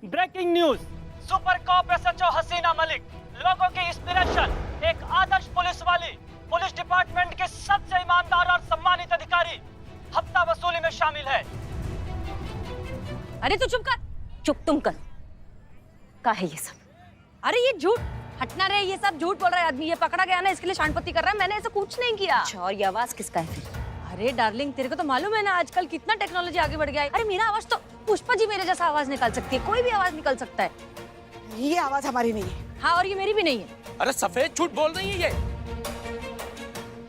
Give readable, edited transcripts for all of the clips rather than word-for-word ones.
Breaking news, super cop SHO Hasina Malik, लोगों की inspiration, एक आदर्श पुलिस वाली, पुलिस डिपार्टमेंट के सबसे ईमानदार और सम्मानित अधिकारी हफ्ता वसूली में शामिल है। अरे तू चुप कर। चुप तुम कर। क्या है ये सब? अरे ये झूठ, हटना रहे, ये सब झूठ बोल रहा है आदमी। ये पकड़ा गया ना, इसके लिए शांतपत्ति कर रहा है। मैंने ऐसा कुछ नहीं किया। अच्छा, और ये आवाज किसका है फिर? अरे डार्लिंग, तेरे को तो मालूम है ना आजकल कितना टेक्नोलॉजी आगे बढ़ गया है। अरे मेरा आवाज तो पुष्पा जी मेरे जैसा आवाज निकाल सकती है, कोई भी आवाज निकल सकता है। ये आवाज हमारी नहीं है। हाँ, और ये मेरी भी नहीं है। अरे सफेद झूठ बोल रही है ये।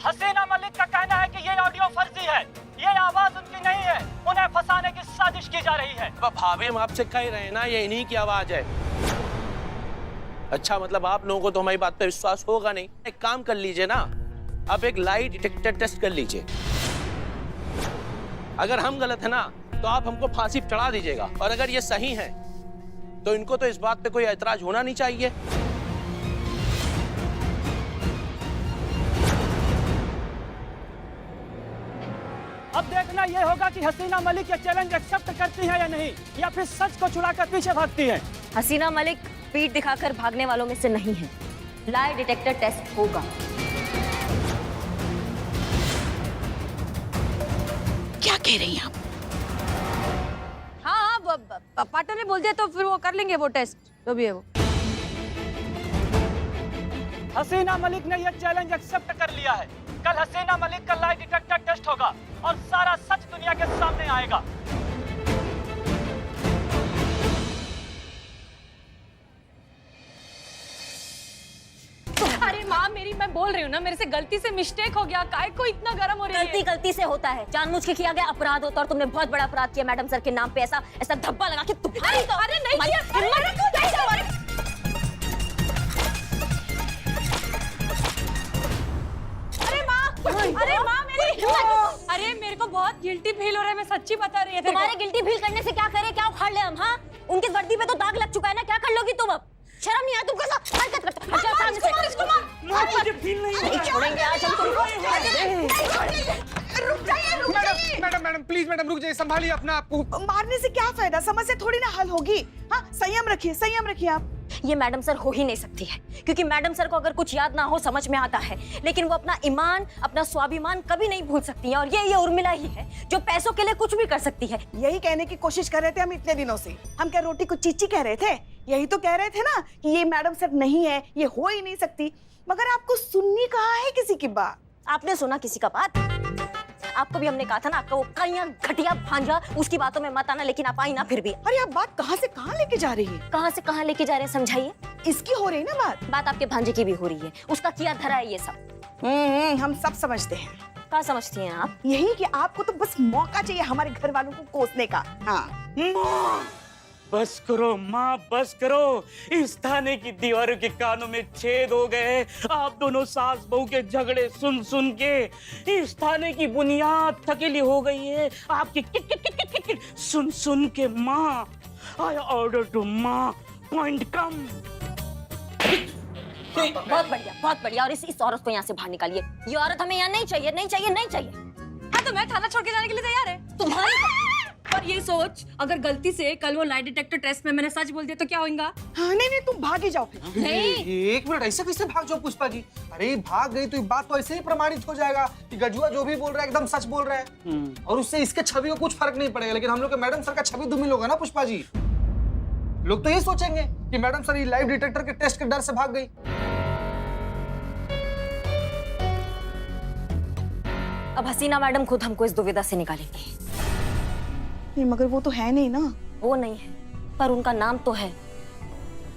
हसीना मलिक का कहना है कि ये ऑडियो फर्जी है, ये आवाज उनकी नहीं है, उन्हें फंसाने की साजिश की जा रही है। भाभी, हम आपसे कह रहे हैं ना, ये इन्हीं की आवाज है। अच्छा, मतलब आप लोगों को तो हमारी बात पे विश्वास होगा नहीं। एक काम कर लीजिए ना, आप एक लाई डिटेक्टर टेस्ट कर लीजिए। अगर हम गलत है ना, तो आप हमको फांसी पे चढ़ा दीजिएगा, और अगर ये सही है तो इनको तो इस बात पे कोई ऐतराज होना नहीं चाहिए। अब देखना ये होगा कि हसीना मलिक ये चैलेंज एक्सेप्ट करती है या नहीं, या फिर सच को छुड़ाकर पीछे भागती है। हसीना मलिक पीठ दिखाकर भागने वालों में से नहीं है। लाई डिटेक्टर टेस्ट होगा। क्या कह रही हैं आप? हाँ, पार्टनर ने बोल दिया तो फिर वो कर लेंगे वो टेस्ट, जो भी है वो। हसीना मलिक ने यह चैलेंज एक्सेप्ट कर लिया है। कल हसीना मलिक का लाई डिटेक्टर टेस्ट होगा और सारा सच दुनिया के सामने आएगा। अरे माँ मेरी, मैं बोल रही हूँ ना, मेरे से गलती से मिस्टेक हो गया। काय को इतना गर्म हो रही है? गलती गलती से होता है, जानबूझ के किया गया अपराध होता है, और तुमने बहुत बड़ा अपराध किया मैडम सर के नाम पे। ऐसा ऐसा धब्बा लगा के तुम्हारी तो। अरे नहीं किया। अरे माँ मेरी, अरे मेरे को बहुत गिल्टी फील हो रहा है, मैं सच्ची बता रही है। तुम्हारे गिल्टी फील करने से क्या करे, क्या उखाड़ ले हम? हाँ, उनकी वर्दी पे तो दाग लग चुका है ना, क्या कर लोगी तुम अब? शर्म नहीं आया तुमको? ऐसा हरकत करते हो। अच्छा, सामने से मुझे फील नहीं छोड़ेंगे आज हम तुमको। रुक जाइए। मैडम प्लीज, मैडम रुक जाइए, संभालिए अपना आप को। मारने से क्या फायदा, समस्या थोड़ी ना हल होगी। हाँ, संयम रखिए आप। ये मैडम सर हो ही नहीं सकती है, क्योंकि मैडम सर को अगर कुछ याद ना हो समझ में आता है, लेकिन वो अपना ईमान, अपना स्वाभिमान कभी नहीं भूल सकती है। और ये उर्मिला ही है जो पैसों के लिए कुछ भी कर सकती है। यही कहने की कोशिश कर रहे थे हम इतने दिनों से। हम क्या रोटी को चीची कह रहे थे? यही तो कह रहे थे ना कि ये मैडम सर नहीं है, ये हो ही नहीं सकती। मगर आपको सुननी कहाँ है किसी की बात? आपने सुना किसी का बात? आपको भी हमने कहा था ना, आपका वो कहिया घटिया भांजा, उसकी बातों में मत आना, लेकिन आप आई ना फिर भी। अरे आप बात कहाँ से कहाँ लेके जा रही है? कहाँ से कहाँ लेके जा रहे हैं, समझाइए। इसकी हो रही ना बात आपके भांजे की भी हो रही है, उसका किया धरा है ये सब। हम सब समझते हैं। क्या समझती हैं आप? यही कि आपको तो बस मौका चाहिए हमारे घर वालों को कोसने का। हाँ। बस करो माँ, बस करो। इस थाने की दीवारों के कानों में छेद हो गए। आप दोनों सास बहू के झगड़े सुन सुन के इस थाने की बुनियाद थकेली हो गई है। आपकी kit kit kit kit kit kit सुन सुन के माँ। आई ऑर्डर टू माँ, पॉइंट कम। बहुत बढ़िया। और इस औरत को यहाँ से बाहर निकालिए। ये औरत हमें यहाँ नहीं चाहिए, नहीं चाहिए, नहीं चाहिए। हाँ, तो मैं थाना छोड़ के जाने के लिए तैयार है। तुम्हारी पर ये सोच, अगर गलती से कल वो लाई डिटेक्टर टेस्ट में मैंने सच बोल दिया तो क्या होगा? हाँ, नहीं तुम भाग ही जाओ फिर। नहीं। एक मिनट, ऐसे कैसे भाग जाओ पुष्पा जी? अरे भाग गई तो ये बात तो ऐसे ही प्रमाणित हो जाएगा कि गजुआ जो भी बोल रहा है एकदम सच बोल रहा है, और उससे इसके छवि को कुछ फर्क नहीं पड़ेगा। लेकिन हम लोग के मैडम सर का छवि धूमिल होगा ना पुष्पा जी। लोग तो ये सोचेंगे कि मैडम सर ये लाइव डिटेक्टर के टेस्ट के डर से भाग गई। अब हसीना मैडम खुद हमको इस दुविधा से निकालेंगी। नहीं, मगर वो तो है नहीं ना। वो नहीं है, पर उनका नाम तो है।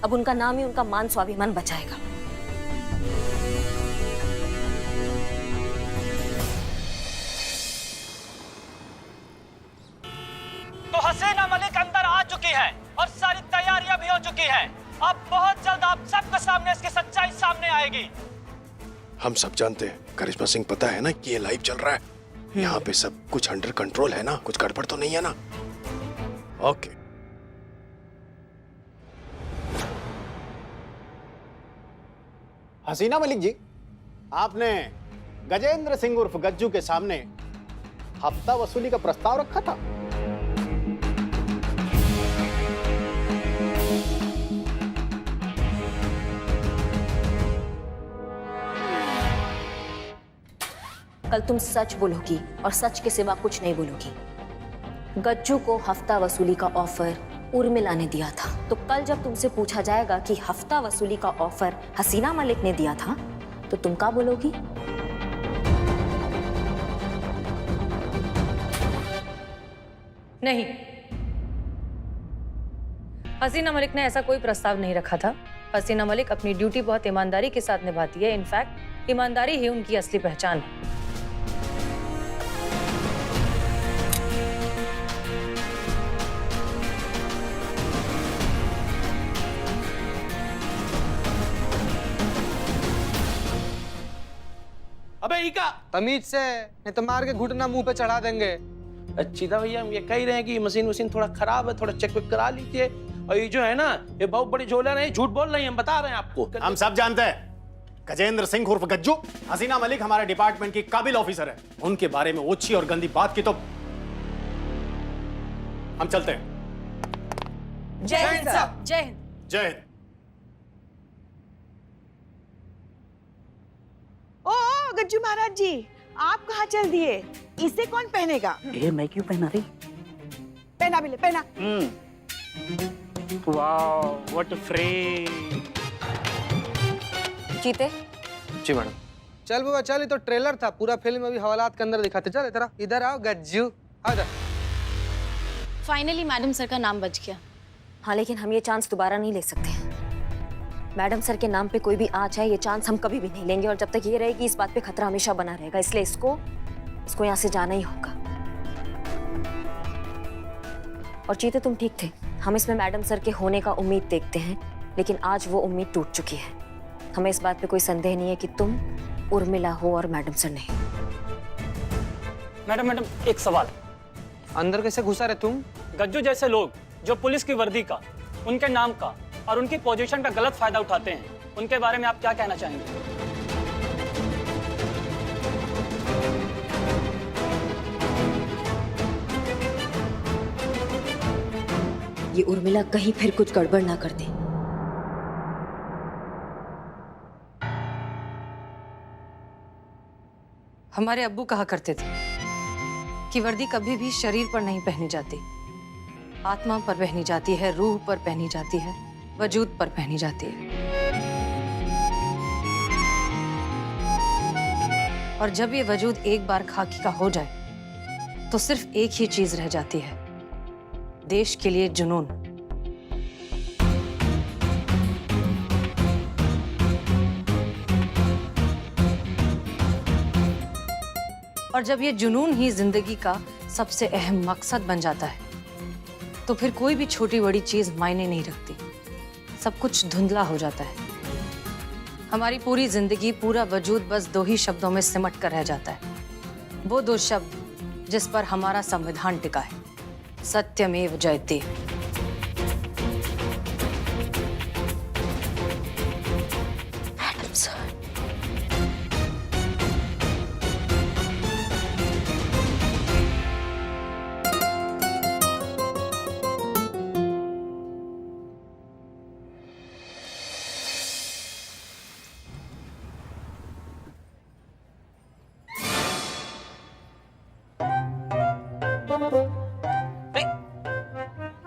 अब उनका नाम ही उनका मान स्वाभिमान बचाएगा। तो हसीना मलिक अंदर आ चुकी है और सारी तैयारियां भी हो चुकी हैं। अब बहुत जल्द आप सबके सामने इसकी सच्चाई सामने आएगी। हम सब जानते हैं, करिश्मा सिंह, पता है ना कि ये लाइव चल रहा है। यहाँ पे सब कुछ अंडर कंट्रोल है ना, कुछ गड़बड़ तो नहीं है ना? ओके। हसीना मलिक जी, आपने गजेंद्र सिंह उर्फ गज्जू के सामने हफ्ता वसूली का प्रस्ताव रखा था। कल तुम सच बोलोगी और सच के सिवा कुछ नहीं बोलोगी। गज्जू को हफ्ता वसूली का ऑफर उर्मिला ने दिया था, तो कल जब तुमसे पूछा जाएगा कि हफ्ता वसूली का ऑफर हसीना मलिक ने दिया था, तो तुम क्या बोलोगी? नहीं, हसीना मलिक ने ऐसा कोई प्रस्ताव नहीं रखा था। हसीना मलिक अपनी ड्यूटी बहुत ईमानदारी के साथ निभाती है। इनफैक्ट ईमानदारी ही उनकी असली पहचान है। अबे ईका, तमीज से, नहीं तो मार के घुटना मुंह पे चढ़ा देंगे। अच्छी भैया हम ये कह ही रहे हैं कि मशीन थोड़ा खराब है, थोड़ा चेक वेक करा लीजिए। और ये जो है ना, ये बहुत बड़ी झोला नहीं, झूठ बोल रही है, हम बता रहे हैं आपको। हम सब जानते हैं गजेंद्र सिंह उर्फ गज्जू, हसीना मलिक हमारे डिपार्टमेंट की काबिल ऑफिसर है। उनके बारे में ओछी और गंदी बात की तो हम चलते हैं। जय हिंद सर। जय हिंद। जय हिंद। ओ गज्जू महाराज जी, आप कहाँ चल दिए? इसे कौन पहनेगा? ये मैं क्यों पहना रही? पहना भी ले, पहना। Wow, what frame. जीते जी मैडम। चल बाबा चल, ये तो ट्रेलर था, पूरा फिल्म अभी हवालात के अंदर दिखाते। चल इधर इधर आओ गज्जू, आ इधर। फाइनली मैडम सर का नाम बच गया। हाँ, लेकिन हम ये चांस दोबारा नहीं ले सकते। मैडम सर के नाम पे कोई भी आ जाए, ये चांस हम कभी भी नहीं लेंगे। और जब तक ये रहेगी, इस बात पे खतरा हमेशा बना रहेगा। इसलिए इसको यहाँ से जाना ही होगा। और चीते, तुम ठीक थे। हम इसमें मैडम सर के होने का उम्मीद देखते हैं, लेकिन आज वो उम्मीद टूट चुकी है। हमें इस बात पे कोई संदेह नहीं है कि तुम उर्मिला हो और मैडम सर नहीं। मैडम एक सवाल। अंदर कैसे घुसा रहे तुम? गज्जू जैसे लोग जो पुलिस की वर्दी का, उनके नाम का और उनकी पोजीशन का गलत फायदा उठाते हैं, उनके बारे में आप क्या कहना चाहेंगे? ये उर्मिला कहीं फिर कुछ गड़बड़ ना कर दे। हमारे अब्बू कहा करते थे कि वर्दी कभी भी शरीर पर नहीं पहनी जाती, आत्मा पर पहनी जाती है, रूह पर पहनी जाती है, वजूद पर पहनी जाती है। और जब ये वजूद एक बार खाकी का हो जाए, तो सिर्फ एक ही चीज रह जाती है, देश के लिए जुनून। और जब ये जुनून ही जिंदगी का सबसे अहम मकसद बन जाता है, तो फिर कोई भी छोटी बड़ी चीज मायने नहीं रखती। सब कुछ धुंधला हो जाता है। हमारी पूरी जिंदगी, पूरा वजूद बस दो ही शब्दों में सिमट कर रह जाता है। वो दो शब्द जिस पर हमारा संविधान टिका है, सत्यमेव जयते। मैडम सर,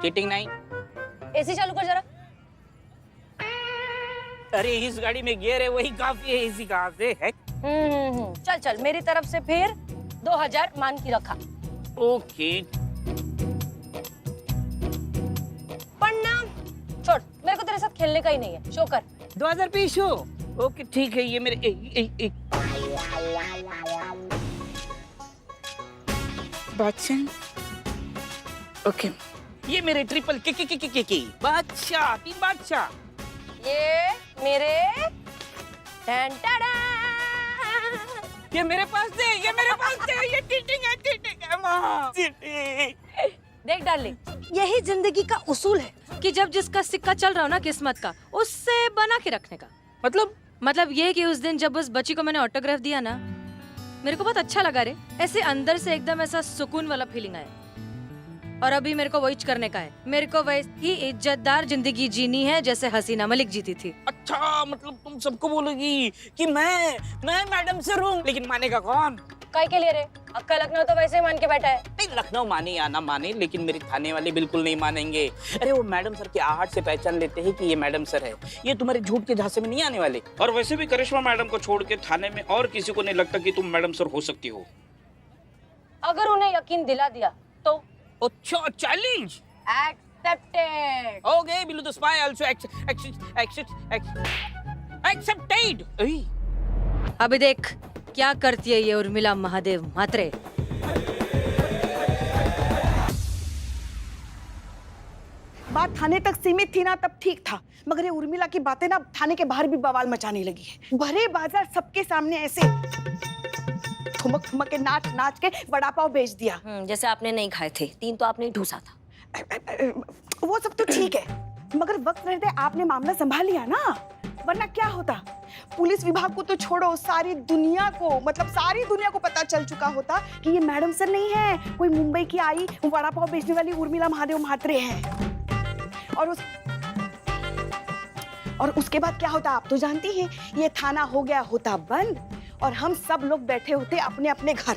चीटिंग नहीं। एसी चालू कर जरा। अरे इस गाड़ी में गियर है, वही काफी है, एसी कहाँ से है? चल चल, मेरी तरफ से फिर 2000 मान की रखा। ओके। प्रणाम। छोड़, मेरे को तेरे साथ खेलने का ही नहीं है। शो कर। 2000 पे शो। ओके ठीक है, ये मेरे बादशाह। ओके, ये मेरे ट्रिपल के बादशाह, तीन बादशाह। ये मेरे ये मेरे पास दे, ये मेरे पास दे, ये चीटिंग है माँ, चीटिंग। देख डार्लिंग, यही जिंदगी का उसूल है कि जब जिसका सिक्का चल रहा हो ना किस्मत का, उससे बना के रखने का। मतलब ये कि उस दिन जब उस बच्ची को मैंने ऑटोग्राफ दिया ना, मेरे को बहुत अच्छा लगा रे। ऐसे अंदर से एकदम ऐसा सुकून वाला फीलिंग आया। और अभी मेरे को वही करने का है। मेरे को वैसी इज्जतदार जिंदगी जीनी है जैसे हसीना मलिक जीती थी। अच्छा, मतलब तुम सबको बोलोगी कि मैं मैडम से रूम, लेकिन मानेगा कौन? काय के लिए रे? अक्का लखनऊ तो वैसे ही मान के बैठा है। नहीं, लखनऊ माने या ना माने, लेकिन मेरे थाने वाले बिल्कुल नहीं मानेंगे। अरे वो मैडम सर की आहट से पहचान लेते हैं कि ये मैडम सर है। ये तुम्हारे झूठ के झांसे में नहीं आने वाले। और वैसे भी करिश्मा मैडम को छोड़ के थाने में और किसी को नहीं लगता कि तुम मैडम सर हो सकती हो। अगर उन्हें यकीन दिला दिया तो अच्छा, challenge accepted. Okay, below the spy also accepted. अभी देख क्या करती है ये उर्मिला महादेव मात्रे। बात थाने तक सीमित थी ना तब ठीक था, मगर ये उर्मिला की बातें ना थाने के बाहर भी बवाल मचाने लगी है। भरे बाजार सबके सामने ऐसे ठुमक ठुमक के नाच नाच के वड़ा पाव बेच दिया। जैसे आपने नहीं खाए थे, 3 तो आपने ढूंसा था। वो सब तो ठीक है, मगर वक्त रहते आपने मामला संभाल लिया ना, वरना क्या होता? पुलिस विभाग को तो छोड़ो, सारी दुनिया को, मतलब सारी दुनिया को पता चल चुका होता कि ये मैडम सर नहीं है, कोई मुंबई की आई वड़ा पाव बेचने वाली उर्मिला महादेव म्हात्रे है। और उसके बाद क्या होता आप तो जानती हैं, ये थाना हो गया होता बंद और हम सब लोग बैठे होते अपने अपने घर।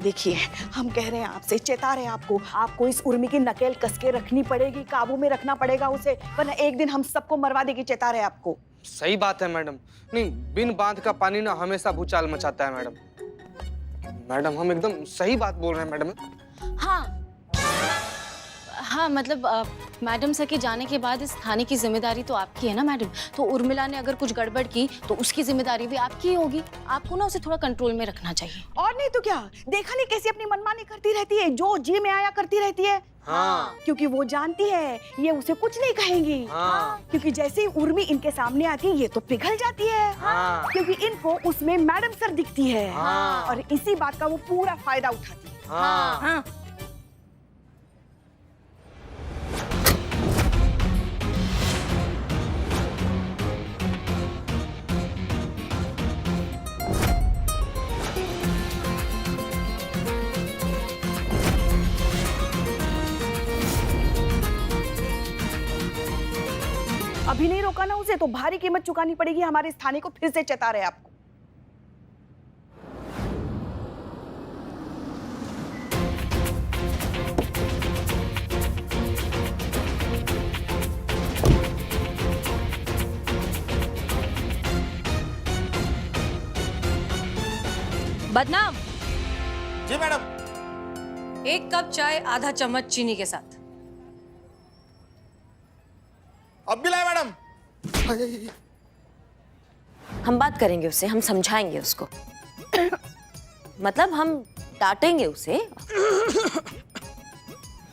देखिए, हम कह रहे हैं आपसे, चेता रहे हैं आपको इस उर्मी की नकेल कसके रखनी पड़ेगी, काबू में रखना पड़ेगा उसे, वरना एक दिन हम सबको मरवा देगी। चेता रहे आपको। सही बात है मैडम। नहीं, बिन बांध का पानी ना हमेशा भूचाल मचाता है मैडम। मैडम हम एकदम सही बात बोल रहे हैं मैडम। हाँ, मतलब मैडम सर के जाने के बाद इस थाने की जिम्मेदारी तो आपकी है ना मैडम। तो उर्मिला ने अगर कुछ गड़बड़ की तो उसकी जिम्मेदारी भी आपकी ही होगी। आपको ना उसे थोड़ा कंट्रोल में रखना चाहिए। और नहीं तो क्या, देखा नहीं कैसी अपनी मनमानी करती रहती है, जो जी में आया करती रहती है। हाँ। क्योंकि वो जानती है ये उसे कुछ नहीं कहेंगी। हाँ। क्योंकि जैसे ही उर्मी इनके सामने आती है ये तो पिघल जाती है। हाँ। क्योंकि इनको उसमें मैडम सर दिखती है। हाँ। और इसी बात का वो पूरा फायदा उठाती है। हाँ। हाँ। अभी नहीं रोका ना उसे तो भारी कीमत चुकानी पड़ेगी हमारे इस थाने को। फिर से चेता रहे आपको। बदनाम। जी मैडम। 1 कप चाय आधा चम्मच चीनी के साथ। अब भी लाए मैडम। हम बात करेंगे उससे, हम समझाएंगे उसको। मतलब हम डांटेंगे उसे,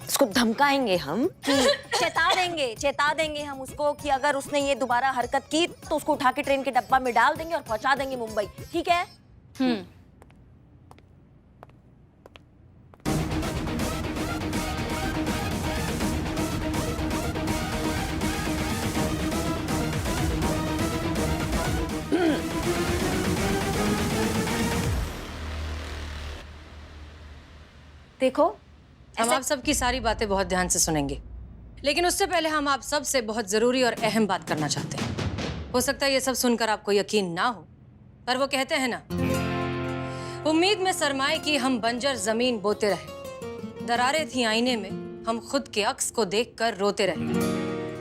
उसको धमकाएंगे हम, चेता देंगे हम उसको कि अगर उसने ये दोबारा हरकत की तो उसको उठा के ट्रेन के डब्बा में डाल देंगे और पहुंचा देंगे मुंबई। ठीक है? देखो, हम आप सबकी सारी बातें बहुत ध्यान से सुनेंगे, लेकिन उससे पहले हम आप सब से बहुत जरूरी और अहम बात करना चाहते हैं। हो सकता है ये सब सुनकर आपको यकीन ना हो, पर वो कहते हैं ना, उम्मीद में सरमाए की हम बंजर जमीन बोते रहे, दरारें थी आईने में, हम खुद के अक्स को देखकर रोते रहे।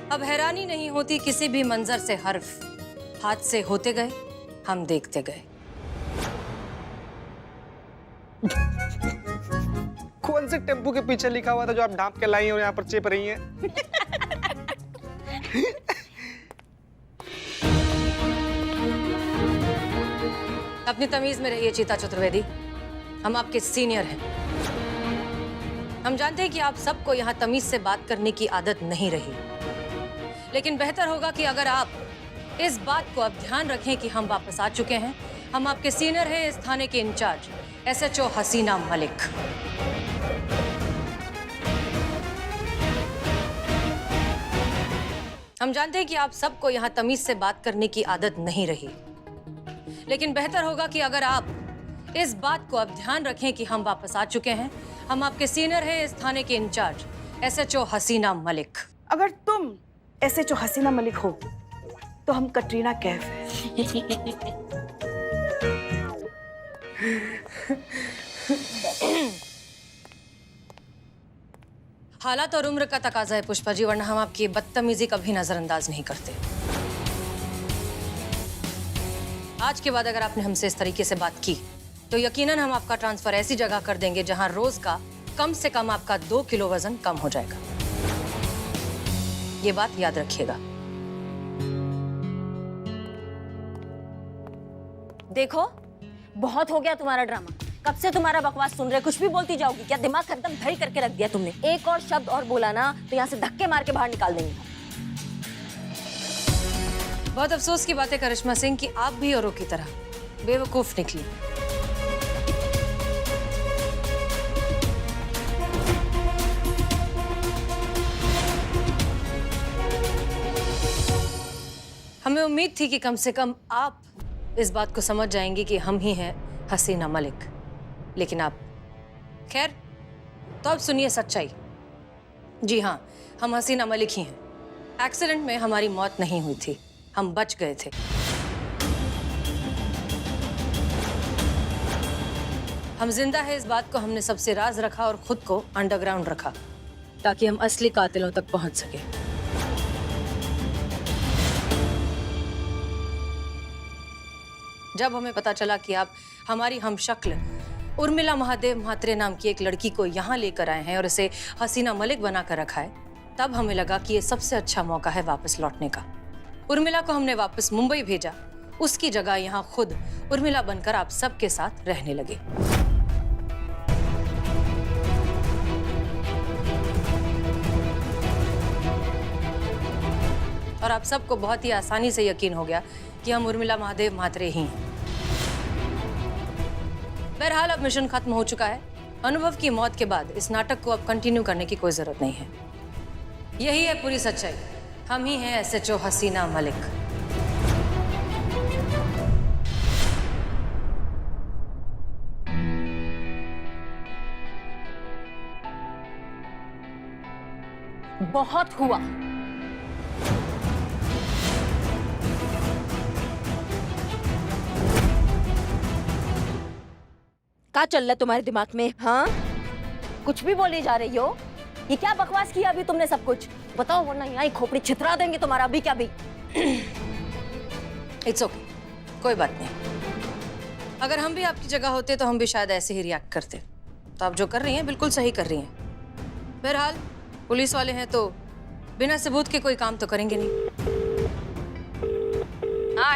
अब हैरानी नहीं होती किसी भी मंजर से हर्फ, हाथ से होते गए, हम देखते गए। कौन से टेम्पो के पीछे लिखा हुआ था जो आप ढांप के लाई और यहाँ पर चेप रही हैं? अपनी तमीज में रहिए चीता चतुर्वेदी, हम आपके सीनियर हैं। हम जानते हैं कि आप सबको यहाँ तमीज से बात करने की आदत नहीं रही, लेकिन बेहतर होगा कि अगर आप इस बात को अब ध्यान रखें कि हम वापस आ चुके हैं। हम आपके सीनियर हैं, इस थाने के इंचार्ज SHO हसीना मलिक। हम जानते हैं कि आप सबको यहाँ तमीज से बात करने की आदत नहीं रही, लेकिन बेहतर होगा कि अगर आप इस बात को अब ध्यान रखें कि हम वापस आ चुके हैं। हम आपके सीनियर हैं, इस थाने के इंचार्ज SHO हसीना मलिक। अगर तुम SHO हसीना मलिक हो तो हम कटरीना कैफ हैं। हालात और उम्र का तकाजा है पुष्पा जी, वरना हम आपकी बदतमीजी कभी नजरअंदाज नहीं करते। आज के बाद अगर आपने हमसे इस तरीके से बात की तो यकीनन हम आपका ट्रांसफर ऐसी जगह कर देंगे जहां रोज का कम से कम आपका 2 किलो वजन कम हो जाएगा। ये बात याद रखिएगा। देखो, बहुत हो गया तुम्हारा ड्रामा। कब से तुम्हारा बकवास सुन रहे, कुछ भी बोलती जाओगी क्या? दिमाग एकदम धड़ी करके रख दिया तुमने। एक और शब्द और बोला ना तो यहाँ से धक्के मार के बाहर निकाल देंगे। बहुत अफसोस की बात है करिश्मा सिंह कि आप भी औरों की तरह बेवकूफ निकली। हमें उम्मीद थी कि कम से कम आप इस बात को समझ जाएंगे कि हम ही हैं हसीना मलिक, लेकिन आप खैर। तो अब सुनिए सच्चाई। जी हाँ, हम हसीना मलिक ही हैं। एक्सीडेंट में हमारी मौत नहीं हुई थी, हम बच गए थे। हम जिंदा है इस बात को हमने सबसे राज रखा और खुद को अंडरग्राउंड रखा ताकि हम असली कातिलों तक पहुंच सके। जब हमें पता चला कि आप हमारी हमशक्ल उर्मिला महादेव म्हात्रे नाम की एक लड़की को यहाँ लेकर आए हैं और इसे हसीना मलिक बनाकर रखा है, तब हमें लगा कि ये सबसे अच्छा मौका है वापस लौटने का। उर्मिला को हमने वापस मुंबई भेजा, उसकी जगह यहाँ खुद उर्मिला बनकर आप सबके साथ रहने लगे। और आप सबको बहुत ही आसानी से यकीन हो गया कि हम उर्मिला महादेव म्हात्रे ही हैं। बहरहाल अब मिशन खत्म हो चुका है। अनुभव की मौत के बाद इस नाटक को अब कंटिन्यू करने की कोई जरूरत नहीं है। यही है पूरी सच्चाई, हम ही हैं SHO हसीना मलिक। बहुत हुआ। क्या चल रहा है तुम्हारे दिमाग में? हाँ, कुछ भी बोली जा रही हो। ये क्या बकवास किया अभी तुमने सब कुछ? बताओ वरना यहाँ खोपड़ी छितरा देंगे तुम्हारा अभी क्या भी। इट्स ओके, कोई बात नहीं। अगर हम भी आपकी जगह होते तो हम भी शायद ऐसे ही रिएक्ट करते। तो आप जो कर रही हैं बिल्कुल सही कर रही हैं। बहरहाल पुलिस वाले हैं तो बिना सबूत के कोई काम तो करेंगे नहीं। हाँ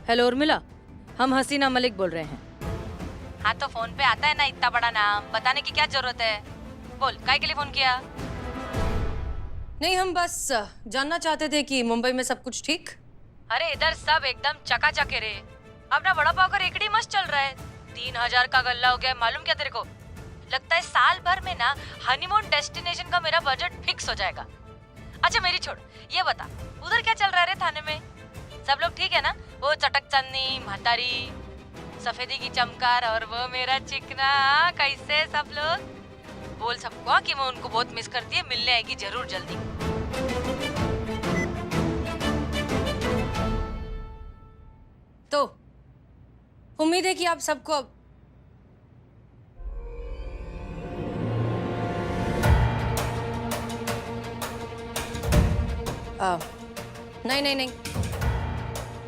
हेलो उर्मिला, हम हसीना मलिक बोल रहे हैं। हाँ तो फोन पे आता है ना इतना बड़ा नाम, बताने की क्या जरूरत है? बोल, काहे के लिए फोन किया? नहीं, हम बस जानना चाहते थे कि मुंबई में सब कुछ ठीक। अरे इधर सब एकदम चकाचक है रे। अपना वड़ा पाव का रेकड़ी मस्त चल रहा है। 3000 का गल्ला हो गया, मालूम क्या तेरे को? लगता है साल भर में ना हनीमून डेस्टिनेशन का मेरा बजट फिक्स हो जाएगा। अच्छा मेरी छोड़, ये बता उधर क्या चल रहा है रे थाने में? सब लोग ठीक है ना? वो चटक चन्नी, म्हातारी, सफेदी की चमकार और वो मेरा चिकना, कैसे सब लोग? बोल सबको कि मैं उनको बहुत मिस करती है, मिलने आएगी जरूर जल्दी। तो उम्मीद है कि आप सबको अब नहीं,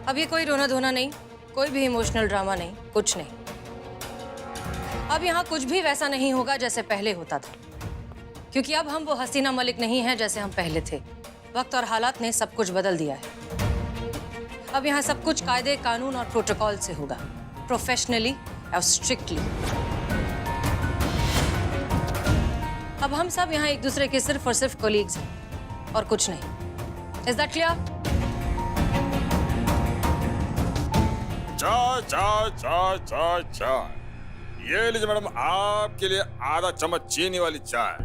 अब ये कोई रोना धोना नहीं, कोई भी इमोशनल ड्रामा नहीं, कुछ नहीं। अब यहाँ कुछ भी वैसा नहीं होगा जैसे पहले होता था, क्योंकि अब हम वो हसीना मलिक नहीं हैं जैसे हम पहले थे। वक्त और हालात ने सब कुछ बदल दिया है। अब यहाँ सब कुछ कायदे, कानून और प्रोटोकॉल से होगा, प्रोफेशनली और स्ट्रिक्टली। अब हम सब यहाँ एक दूसरे के सिर्फ और सिर्फ कोलीग्स हैं और कुछ नहीं। Is that clear? चाय। ये लीजिए मैडम, आपके लिए आधा चम्मच चीनी वाली चाय।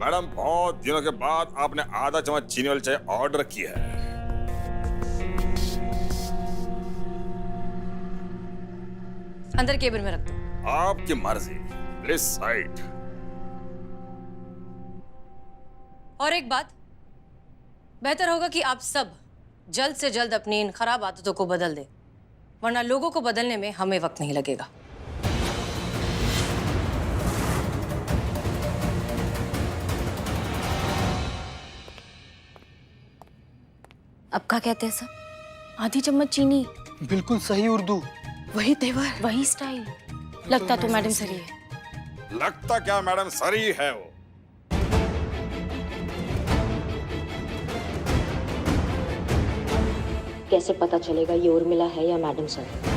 मैडम, बहुत दिनों के बाद आपने आधा चम्मच चीनी वाली चाय ऑर्डर की है। अंदर केबिन में रख दो। आपकी मर्जी, प्लीज साइड। और एक बात, बेहतर होगा कि आप सब जल्द से जल्द अपनी इन खराब आदतों को बदल दें, वरना लोगों को बदलने में हमें वक्त नहीं लगेगा। अब क्या कहते हैं सब? आधी चम्मच चीनी, बिल्कुल सही उर्दू। वही तेवर। वही स्टाइल। लगता तो मैडम सर ही है। लगता क्या मैडम सरी है वो। कैसे पता चलेगा ये उर्मिला है या मैडम सर?